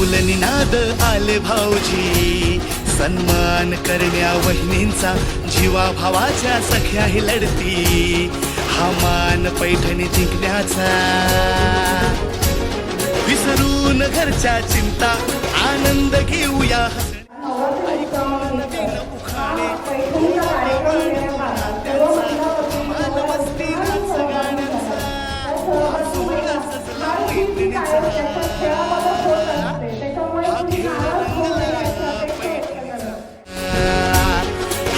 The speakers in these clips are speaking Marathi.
फुल निनाद आले भाऊजी, सन्मान करण्या वहिनींचा, जीवा भावाच्या सख्याही लढती, हा मान पैठणी जिंकण्याचा. विसरून घरच्या चिंता, आनंद घेऊया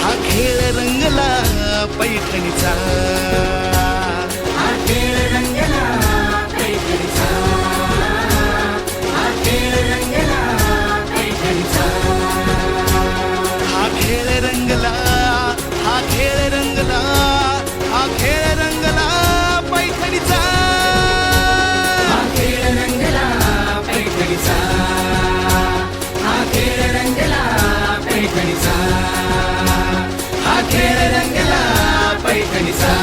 हा खेळ रंगला पैठणीचा, हा खेळ रंगला पैठणीचा, हा खेळ रंगला पैठणीचा, हा खेळ रंगला, हा खेळ रंगला, हा खेळ रंगला पैठणीचा, हा खेळ रंगला पैठणीचा, हा खेळ रंगला पैठणीचा, हा खेळ रंगला पैठणीचा.